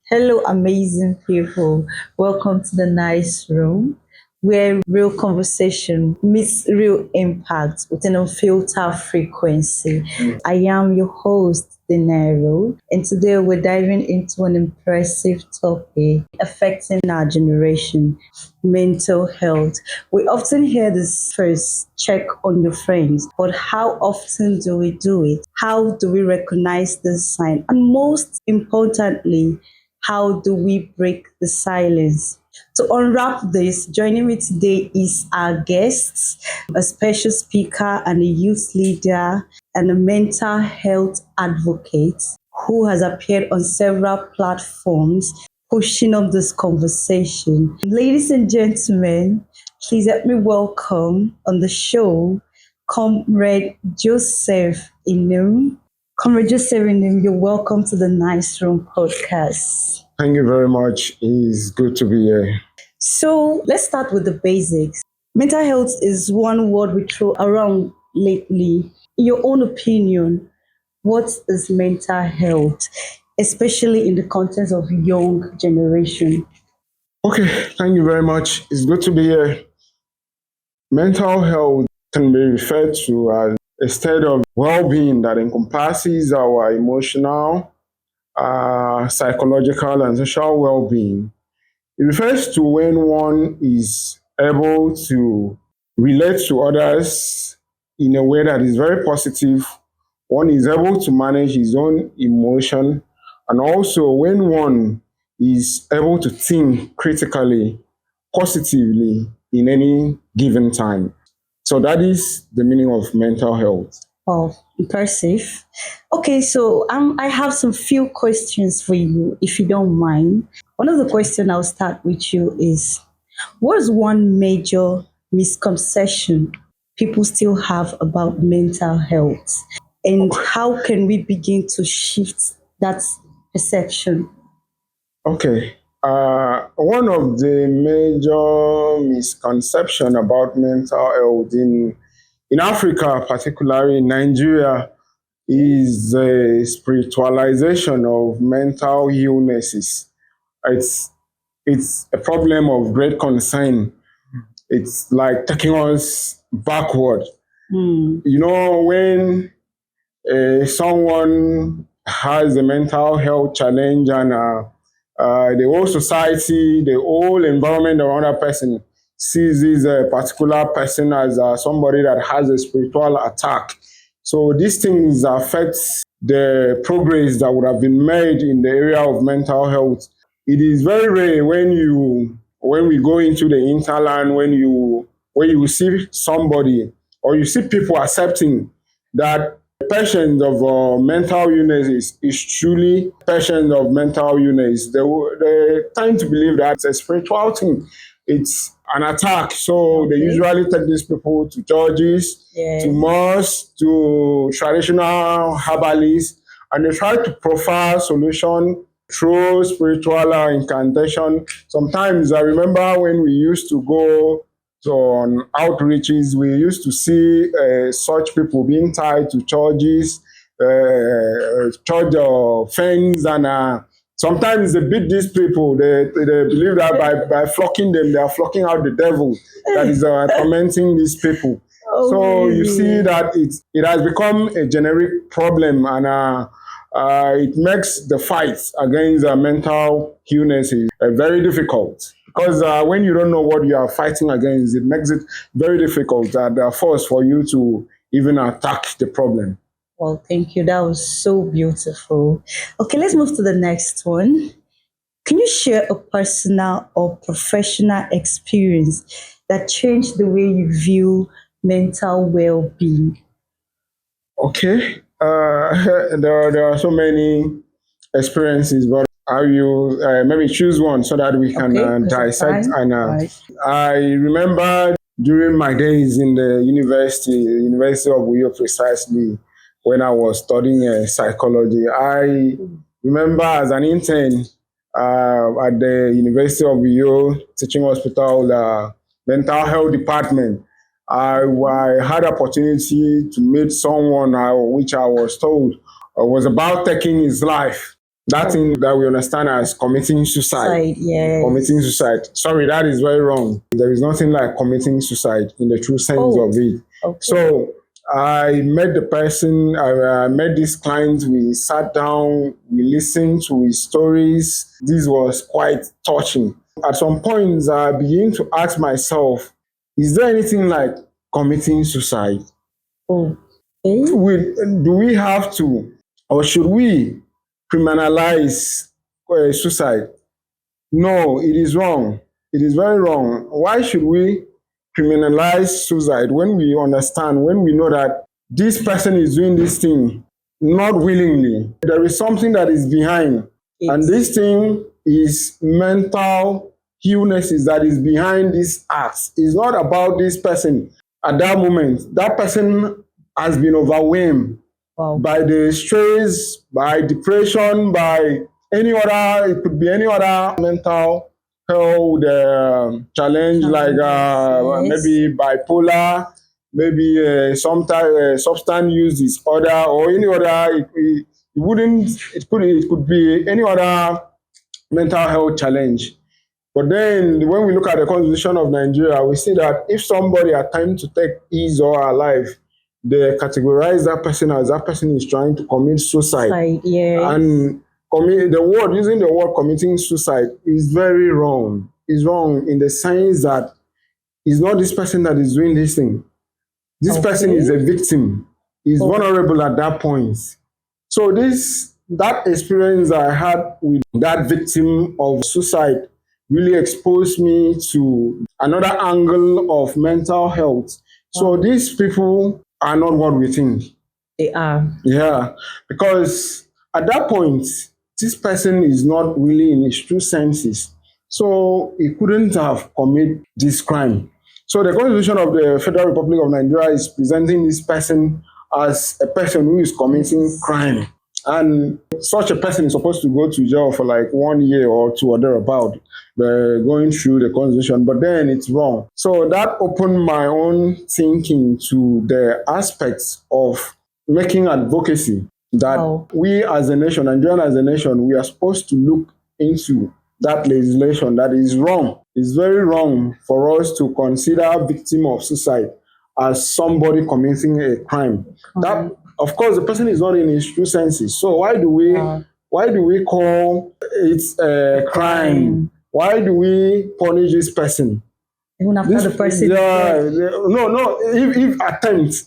Hello, amazing people. Welcome to the nice room where real conversation meets real impact with an unfiltered frequency. I am your host, Dinero, and today we're diving into an impressive topic affecting our generation mental health. We often hear this phrase, check on your friends, but how often do we do it? How do we recognize this sign? And most importantly, how do we break the silence? To unwrap this, joining me today is our guest, a special speaker and a youth leader and a mental health advocate who has appeared on several platforms pushing up this conversation. Ladies and gentlemen, please let me welcome on the show Comrade Joseph Inum. Comrade Joseph Inum, you're welcome to the Nice Room podcast. Thank you very much. It's good to be here. So let's start with the basics. Mental health is one word we throw around lately. In your own opinion, what is mental health, especially in the context of young generation? Okay, thank you very much. It's good to be here. Mental health can be referred to as a state of well-being that encompasses our emotional, psychological, and social well-being. It refers to when one is able to relate to others in a way that is very positive. One is able to manage his own emotion, and also when one is able to think critically, positively in any given time. So that is the meaning of mental health. Oh, impressive. Okay, so I have some few questions for you, if you don't mind. One of the questions I'll start with you is, what is one major misconception people still have about mental health? And how can we begin to shift that perception? Okay. One of the major misconception about mental health in Africa, particularly in Nigeria, is the spiritualization of mental illnesses. It's it's a problem of great concern. It's like taking us backward. Hmm. When someone has a mental health challenge and the whole society, the whole environment around that person sees this particular person as somebody that has a spiritual attack. So these things affect the progress that would have been made in the area of mental health. It is very rare when we go into the interland, when you see somebody or you see people accepting that patient of mental illness is truly patient of mental illness. They tend to believe that it's a spiritual thing. It's an attack. So they Okay. usually take these people to churches, Yeah. to mosques, to traditional herbalists, and they try to profile solution through spiritual incantation. Sometimes I remember when we used to go on outreaches, we used to see such people being tied to churches, church fence, and sometimes they beat these people. They believe that by flocking them, they are flocking out the devil that is tormenting these people. Oh, So you see really? that it has become a generic problem, and it makes the fight against mental illnesses very difficult. Because when you don't know what you are fighting against, it makes it very difficult and force for you to even attack the problem. Well, thank you. That was so beautiful. Okay, let's move to the next one. Can you share a personal or professional experience that changed the way you view mental well being? Okay, there are so many experiences, but I will maybe choose one so that we can Okay, because of dissect. time. And Right. I remember during my days in the University of Uyo precisely, when I was studying psychology. I remember as an intern at the University of Uyo Teaching Hospital, the mental health department. I had opportunity to meet someone which I was told was about taking his life. That thing that we understand as committing suicide. Side, yes. Committing suicide. Sorry, that is very wrong. There is nothing like committing suicide in the true sense Oh, of it. okay. So I met the person, I met this client, we sat down, we listened to his stories. This was quite touching. At some points, I began to ask myself, is there anything like committing suicide? Oh, okay. Do we have to, or should we criminalize suicide? No, it is wrong. It is very wrong. Why should we criminalize suicide when we understand, when we know that this person is doing this thing not willingly? There is something that is behind, and this thing is mental illnesses that is behind this act. It's not about this person at that moment. That person has been overwhelmed Wow. by the stress, by depression, by any other, it could be any other mental health challenge like Yes. maybe bipolar, maybe some type substance use disorder or any other. It wouldn't. It could be any other mental health challenge. But then when we look at the Constitution of Nigeria, we see that if somebody attempts to take his or her life, they categorize that person as that person is trying to commit suicide. Side, yes. And using the word committing suicide is very wrong. It's wrong in the sense that it's not this person that is doing this thing. This person is a victim. He's vulnerable at that point. So that experience I had with that victim of suicide really exposed me to another angle of mental health. So these people are not what we think. They are. Yeah, because at that point, this person is not really in his true senses. So he couldn't have committed this crime. So the Constitution of the Federal Republic of Nigeria is presenting this person as a person who is committing crime. And such a person is supposed to go to jail for like 1 year or two or thereabout, going through the constitution, but then it's wrong. So that opened my own thinking to the aspects of making advocacy that we as a nation, Nigeria as a nation, we are supposed to look into that legislation that is wrong. It's very wrong for us to consider victim of suicide as somebody committing a crime. That, of course, the person is not in his true senses. So why do we call it a crime? Why do we punish this person? Even after the person no. If attempted,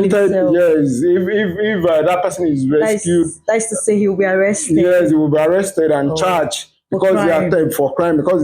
yes. If that person is rescued, that's to say he'll be arrested. Yes, he will be arrested and charged because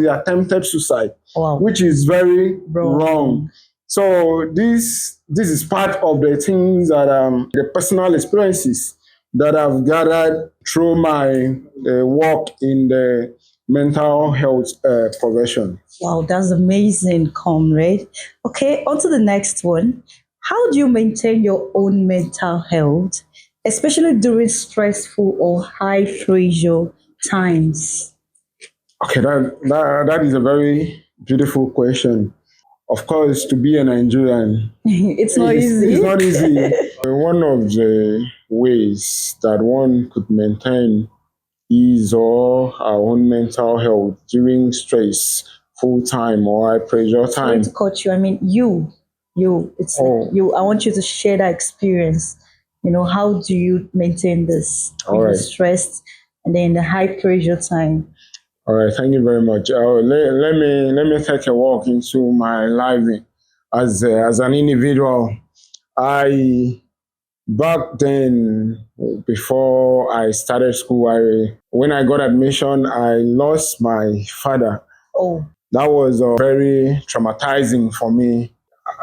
he attempted suicide, which is very wrong. So this is part of the things that the personal experiences that I've gathered through my work in the mental health profession. Wow, that's amazing, comrade. Okay, on to the next one. How do you maintain your own mental health, especially during stressful or high pressure times? Okay, that is a very beautiful question. Of course, to be a Nigerian, it's not easy. It's not easy. One of the ways that one could maintain his or our own mental health during stress, full time or high pressure time. Sorry to cut you. I mean, you. It's like you. I want you to share that experience. How do you maintain this? All right. Stressed and then the high pressure time. All right, thank you very much. Let me take a walk into my life as an individual. Back then, before I started school, when I got admission, I lost my father. Oh, that was very traumatizing for me.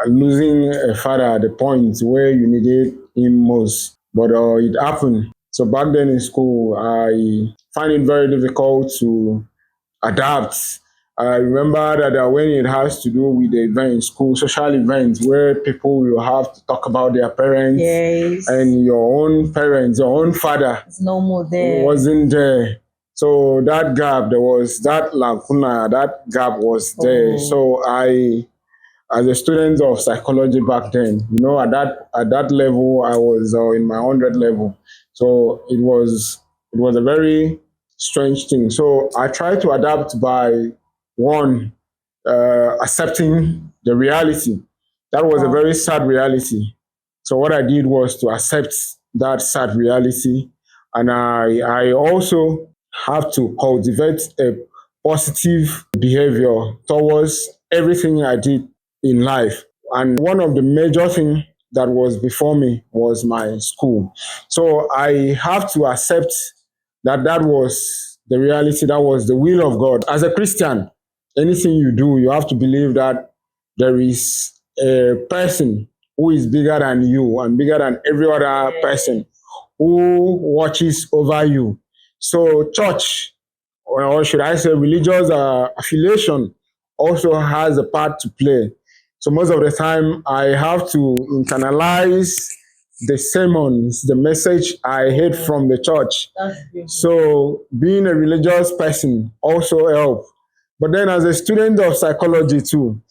Losing a father at the point where you needed him most, but it happened. So back then in school, I find it very difficult to adapt. I remember that when it has to do with the events, school social events, where people will have to talk about their parents, yes, and your own parents, your own father, it's no more there. Wasn't there. So that gap, there was that lacuna, that gap was there. So as a student of psychology back then. At that level, I was in my 100 level, so it was a very strange thing. So I tried to adapt by one accepting the reality. That was a Wow. very sad reality. So what I did was to accept that sad reality, and I also have to cultivate a positive behavior towards everything I did in life. And one of the major things that was before me was my school. So I have to accept that that was the reality, that was the will of God. As a Christian, anything you do, you have to believe that there is a person who is bigger than you and bigger than every other person who watches over you. So, church, or should I say religious affiliation, also has a part to play. So most of the time, I have to internalize the sermons, the message I heard from the church. So being a religious person also help. But then as a student of psychology too,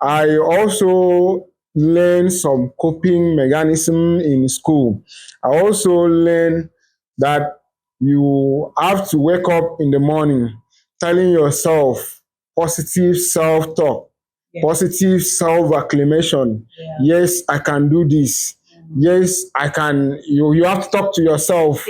I also learned some coping mechanism in school. I also learned that you have to wake up in the morning telling yourself positive self talk, positive self acclamation. Yes, I can do this. Yes, I can. You have to talk to yourself.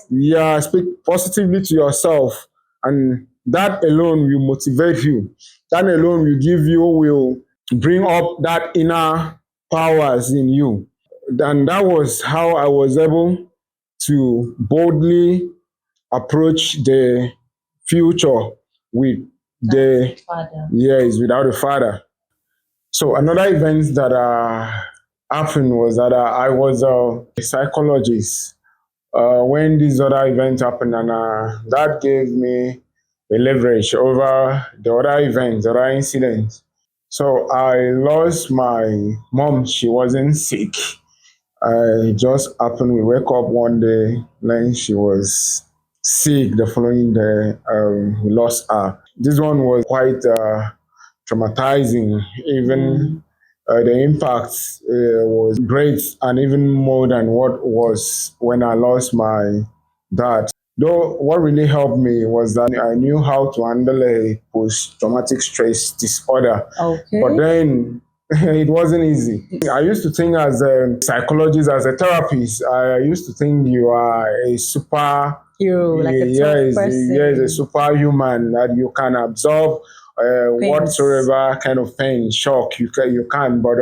Yeah, speak positively to yourself. And that alone will motivate you. That alone will bring up that inner powers in you. And that was how I was able to boldly approach the future with the Father. yes, without a father. So another event that happened was that I was a psychologist when this other event happened, and that gave me a leverage over the other events, the other incidents. So I lost my mom. She wasn't sick. I just happened. We wake up one day, then she was sick. The following day, we lost her. This one was quite traumatizing. Even the impact was great, and even more than what was when I lost my dad. Though what really helped me was that I knew how to handle a post-traumatic stress disorder. Okay. But then it wasn't easy. I used to think as a psychologist, as a therapist, I used to think you are a super Hero, like a tough yes, person. yes, a superhuman that you can absorb whatsoever kind of pain, shock you can. But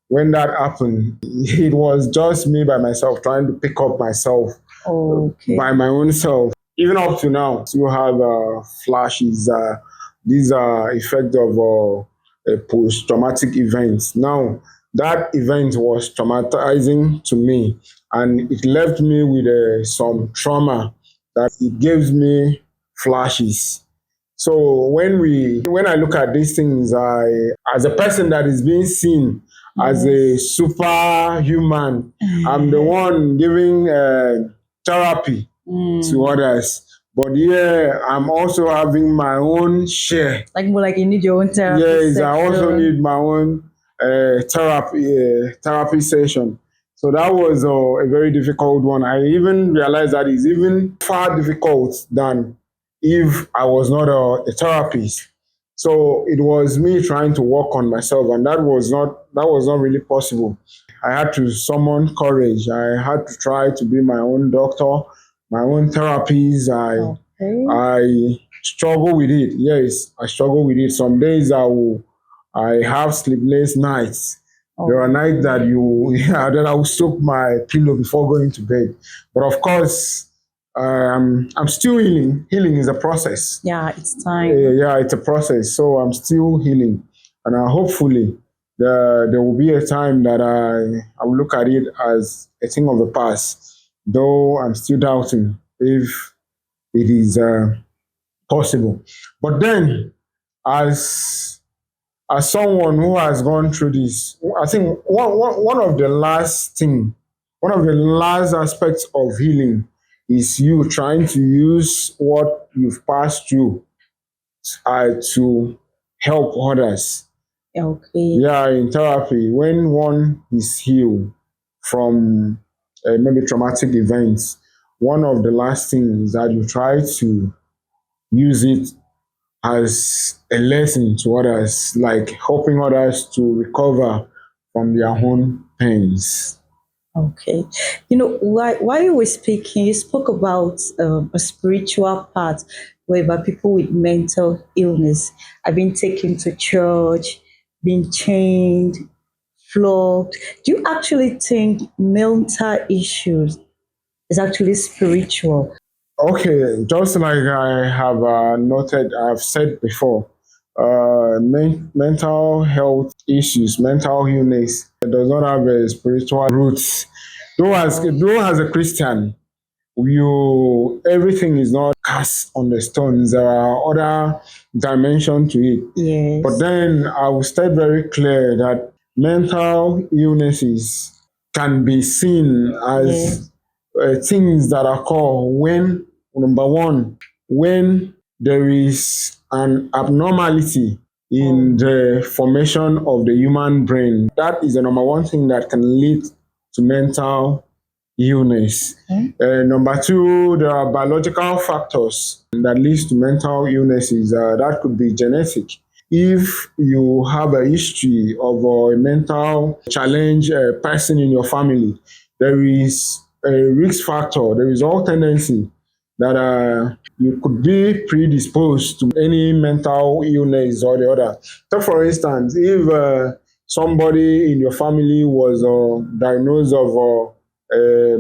when that happened, it was just me by myself trying to pick up myself Okay. by my own self. Even up to now, still have flashes. These are effect of a post-traumatic event. Now, that event was traumatizing to me, and it left me with some trauma that it gives me flashes. So when I look at these things, I as a person that is being seen as a superhuman, I'm the one giving therapy to others. But yeah, I'm also having my own share. Like more like you need your own therapy Yes, I also section. need my own therapy session. So that was a very difficult one. I even realized that it's even far difficult than if I was not a therapist. So it was me trying to work on myself, and that was not really possible. I had to summon courage. I had to try to be my own doctor, my own therapist. Okay. I struggle with it. Yes, I struggle with it. Some days I have sleepless nights. There are nights that that I will soak my pillow before going to bed. But of course, I'm still healing. Healing is a process. Yeah, it's time. Yeah, it's a process. So I'm still healing, and hopefully there will be a time that I will look at it as a thing of the past. Though I'm still doubting if it is possible. But then, as someone who has gone through this, I think one of the last thing, one of the last aspects of healing is you trying to use what you've passed through to help others. Okay. Yeah, in therapy, when one is healed from maybe traumatic events, one of the last things that you try to use it as a lesson to others, like helping others to recover from their own pains. Okay. While you were speaking, you spoke about a spiritual part whereby people with mental illness are being taken to church, being chained, flogged. Do you actually think mental issues is actually spiritual? Okay, just like I have noted, I've said before, mental health issues, mental illness does not have a spiritual roots. Though as a Christian, you everything is not cast on the stones. There are other dimensions to it. But Yes. then I will state very clear that mental illnesses can be seen as Yes. things that occur when, number one, when there is an abnormality Oh. in the formation of the human brain. That is the number one thing that can lead to mental illness. Okay. Number two, there are biological factors that leads to mental illnesses. That could be genetic. If you have a history of a mental challenge person in your family, there is a risk factor. There is all tendency that you could be predisposed to any mental illness or the other. So, for instance, if somebody in your family was diagnosed of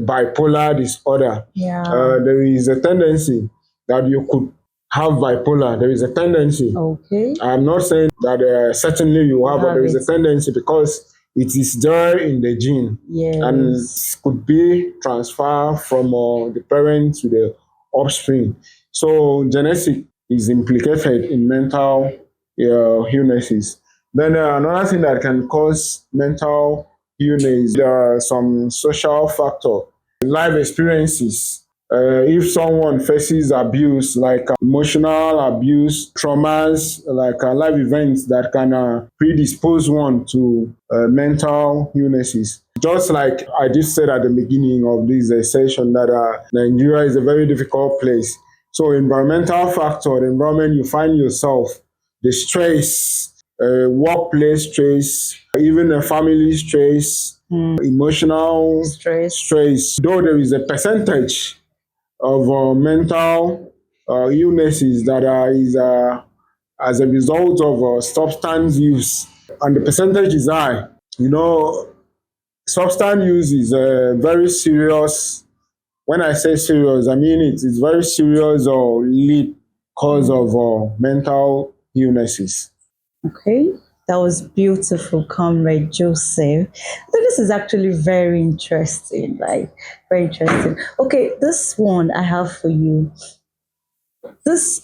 bipolar disorder, Yeah. there is a tendency that you could have bipolar. There is a tendency. Okay. I'm not saying that certainly you You have, but have there is it. a tendency because it is there in the gene and Yes. it could be transferred from the parent to the offspring. So genetic is implicated in mental illnesses. Then another thing that can cause mental illness, there are some social factor, life experiences. If someone faces abuse, like emotional abuse, traumas, like life events that can predispose one to mental illnesses. Just like I did say at the beginning of this session, that Nigeria is a very difficult place. So, environmental factor, the environment you find yourself, the stress, workplace stress, even a family stress, emotional Stress. stress. Though there is a percentage of mental illnesses that is as a result of substance use, and the percentage is high. You know, substance use is very serious. When I say serious, I mean it's very serious or lead cause of mental illnesses. Okay, that was beautiful, Comrade Joseph. I think this is actually very interesting, like very interesting. Okay, this one I have for you. This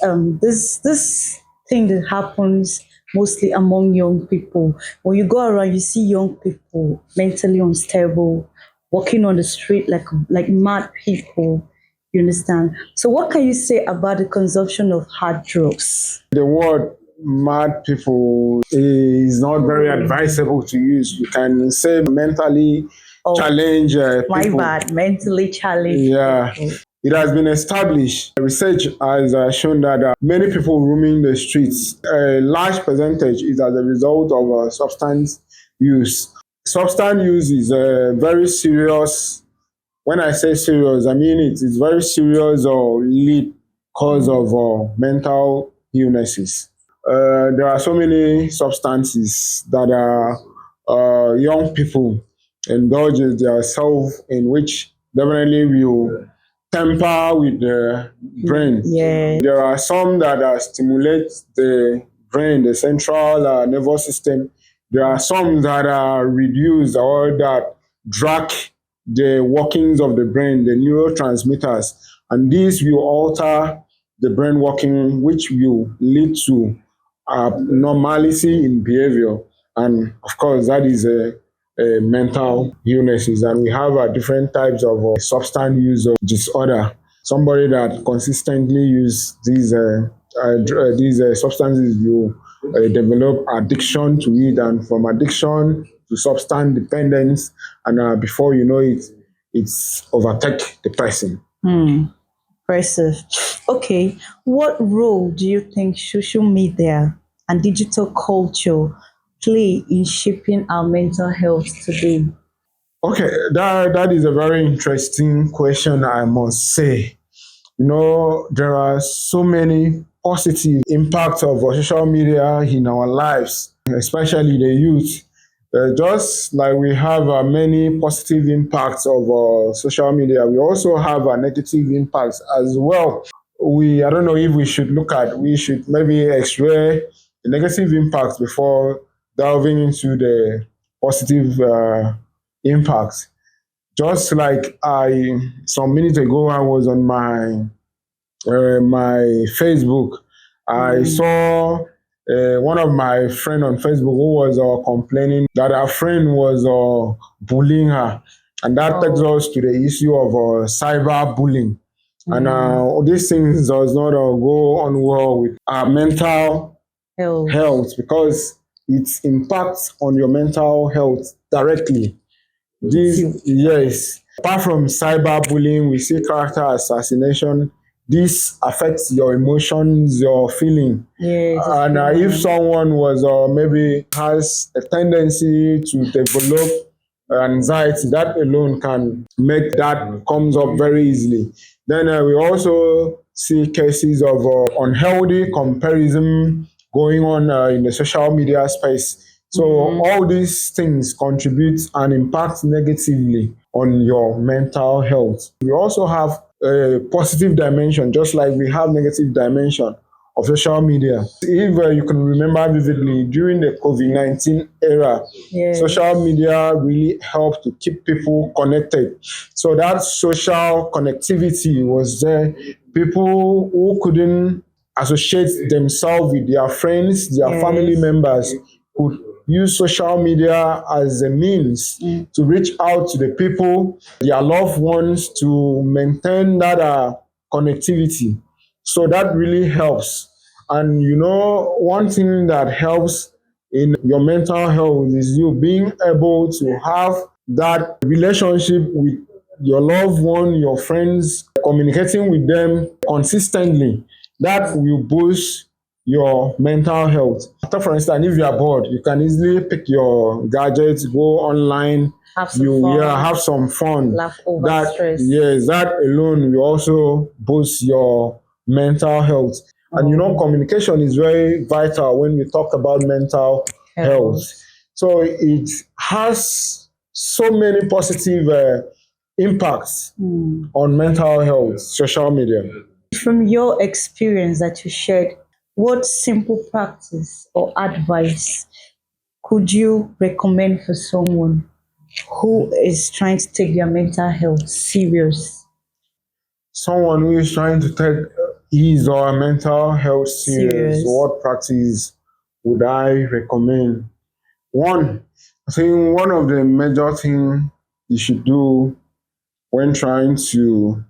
thing that happens mostly among young people. When you go around, you see young people mentally unstable, walking on the street like mad people. You understand? So, what can you say about the consumption of hard drugs? The word mad people is not very advisable to use. You can say mentally Oh, challenged my people. bad, mentally challenged Yeah, people. it has been established. Research has shown that many people roaming the streets, a large percentage is as a result of substance use. Substance use is very serious. When I say serious, I mean it's very serious or lead cause of mental illnesses. There are so many substances that are young people indulge themselves in, which definitely will tamper with the brain. Yeah. There are some that stimulate the brain, the central nervous system. There are some that are reduced or that drag the workings of the brain, the neurotransmitters, and these will alter the brain working, which will lead to normalcy in behavior. And of course, that is a mental illnesses. And we have different types of substance use of disorder. Somebody that consistently use these substances will develop addiction to it, and from addiction to substance dependence, and before you know it, it's overtake the person. Impressive. Okay, what role do you think social media and digital culture play in shaping our mental health today? Okay, that is a very interesting question, I must say. You know, there are so many positive impacts of social media in our lives, especially the youth. Just like we have many positive impacts of social media, we also have negative impacts as well. I don't know if we should maybe x-ray the negative impacts before delving into the positive impacts. Just like some minutes ago, I was on my Facebook. I saw one of my friend on Facebook who was complaining that her friend was bullying her, and that takes us to the issue of cyber bullying. And these things does not go on well with our mental Health. health because it impacts on your mental health directly. Yes. Apart from cyberbullying, we see character assassination. This affects your emotions, your feeling. Yes, And if someone was maybe has a tendency to develop anxiety, that alone can make that comes up very easily. Then we also see cases of unhealthy comparison going on in the social media space. So all these things contribute and impact negatively on your mental health. We also have a positive dimension, just like we have negative dimension of social media. If you can remember vividly, during the COVID-19 era, Yes. social media really helped to keep people connected. So that social connectivity was there. People who couldn't associate themselves with their friends, their family members, could use social media as a means to reach out to the people, their loved ones, to maintain that connectivity. So that really helps. And you know, one thing that helps in your mental health is you being able to have that relationship with your loved one, your friends, communicating with them consistently. That will boost your mental health. After, for instance, if you are bored, you can easily pick your gadgets, go online, Have some fun. have some fun. Laugh over That stress. yes, that alone will also boost your mental health. And you know, communication is very vital when we talk about mental health. So it has so many positive impacts on mental health, social media. From your experience that you shared, what simple practice or advice could you recommend for someone who is trying to take their mental health serious? Someone who is trying to take his or her mental health serious, Serious. what practice would I recommend? One, I think one of the major things you should do when trying to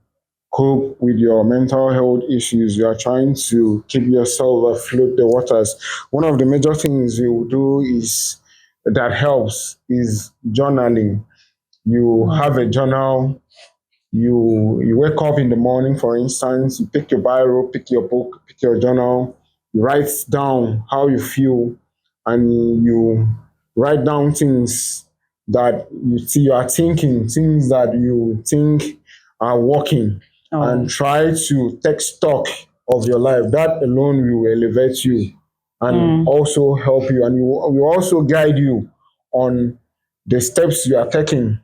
cope with your mental health issues, you are trying to keep yourself afloat the waters. One of the major things you do is that helps is journaling. You have a journal. You wake up in the morning, for instance, you pick your Bible, pick your book, pick your journal, you write down how you feel, and you write down things that you see you are thinking, things that you think are working, and try to take stock of your life. That alone will elevate you and also help you, and will also guide you on the steps you are taking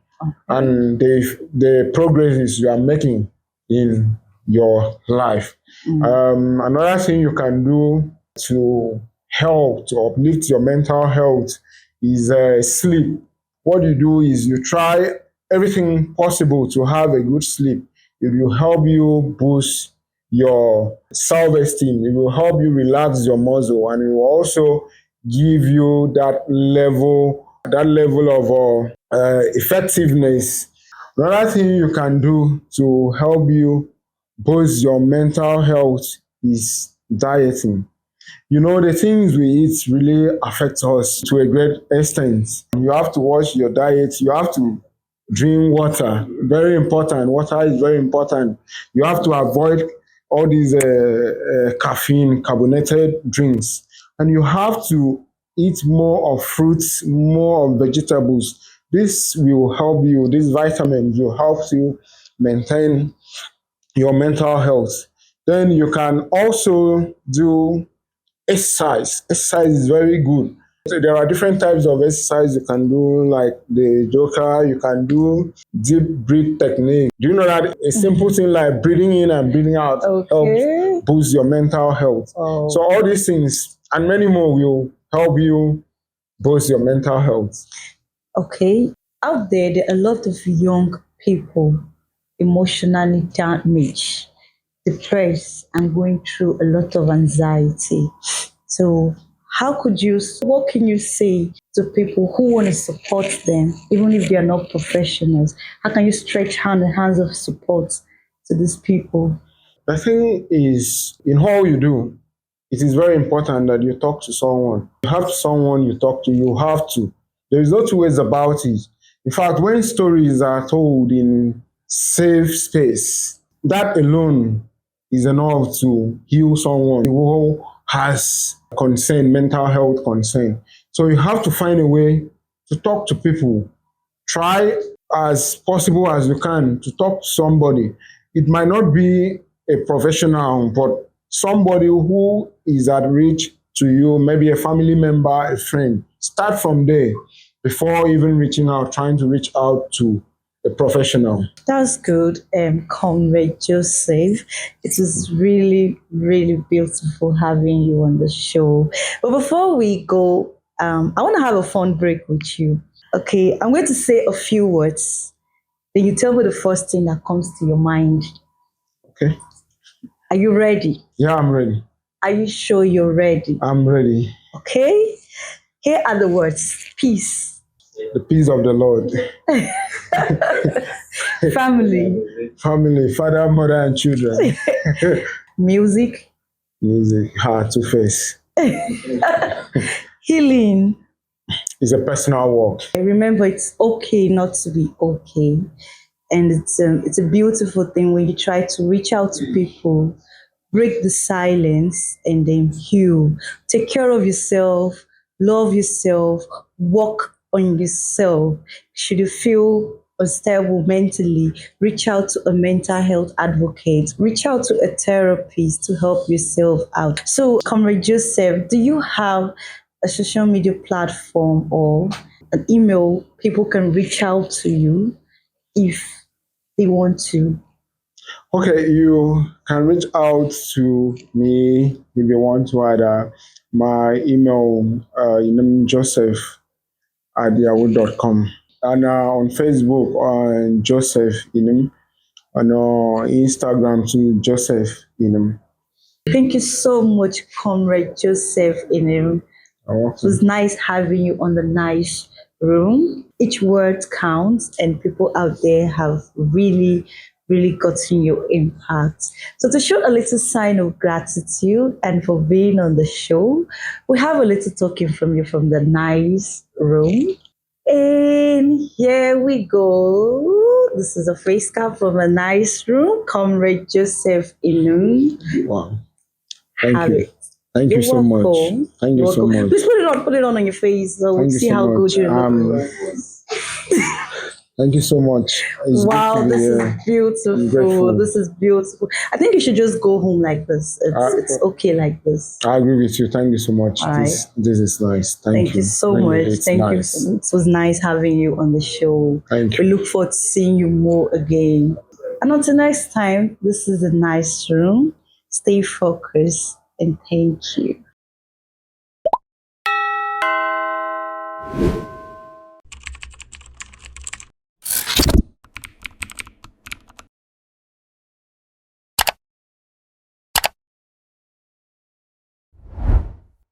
and the progresses you are making in your life. Another thing you can do to help to uplift your mental health is sleep. What you do is you try everything possible to have a good sleep. It will help you boost your self-esteem. It will help you relax your muscle, and it will also give you that level of effectiveness. Another thing you can do to help you boost your mental health is dieting. The things we eat really affect us to a great extent. You have to watch your diet. You have to drink water. Very important. Water is very important. You have to avoid all these caffeine, carbonated drinks. And you have to eat more of fruits, more of vegetables. This will help you, these vitamins will help you maintain your mental health. Then you can also do exercise. Exercise is very good. So there are different types of exercise you can do, like the Joker, you can do deep breath technique. Do you know that a simple thing like breathing in and breathing out helps Okay. boost your mental health? Oh. So all these things and many more will help you boost your mental health. Okay. Out there are a lot of young people emotionally damaged, depressed, and going through a lot of anxiety. So, what can you say to people who want to support them, even if they are not professionals? How can you stretch hands of support to these people? The thing is, in all you do, it is very important that you talk to someone. You have someone you talk to, you have to. There is no two ways about it. In fact, when stories are told in safe space, that alone is enough to heal someone who has concern, mental health concern. So you have to find a way to talk to people. Try as possible as you can to talk to somebody. It might not be a professional, but somebody who is at reach to you, maybe a family member, a friend. Start from there before even reaching out, trying to reach out to a professional. That's good, Comrade Joseph. It was really, really beautiful having you on the show. But before we go, I want to have a fun break with you. Okay, I'm going to say a few words. Then you tell me the first thing that comes to your mind. Okay? Are you ready? Yeah, I'm ready. Are you sure you're ready? I'm ready. Okay. Here are the words: peace, The peace of the Lord. family, Family, father, mother, and children. music, Music, heart to face. healing. It's a personal work. Remember, it's okay not to be okay. And it's a beautiful thing when you try to reach out to people, break the silence, and then heal. Take care of yourself, love yourself, work on yourself. Should you feel unstable mentally, reach out to a mental health advocate, reach out to a therapist to help yourself out. So, Comrade Joseph, do you have a social media platform or an email people can reach out to you if they want to? Okay, you can reach out to me if you want to either my email, Joseph at yahoo.com. And on Facebook, on Joseph Inem. And on Instagram, to Joseph Inem. Thank you so much, Comrade Joseph Inem. It was nice having you on the nice room. Each word counts, and people out there have really, really gotten your impact. So, to show a little sign of gratitude and for being on the show, we have a little token from you from the nice room. And here we go. This is a face card from a nice room. Comrade Joseph Inu. Wow. Thank Have you. it. Thank You're you so much. welcome. Thank you You're so welcome. much. Please put it on your face so we'll Thank you see so how good much. you look. Thank you so much. It's Wow, good to be this is here. I'm beautiful. grateful. This is beautiful. I think you should just go home like this. It's okay like this. I agree with you. Thank you so much. All right. This is nice. Thank you so much. It's Thank you. nice. It was nice having you on the show. Thank We you. look forward to seeing you more again. And until next time, this is a nice room. Stay focused and thank you.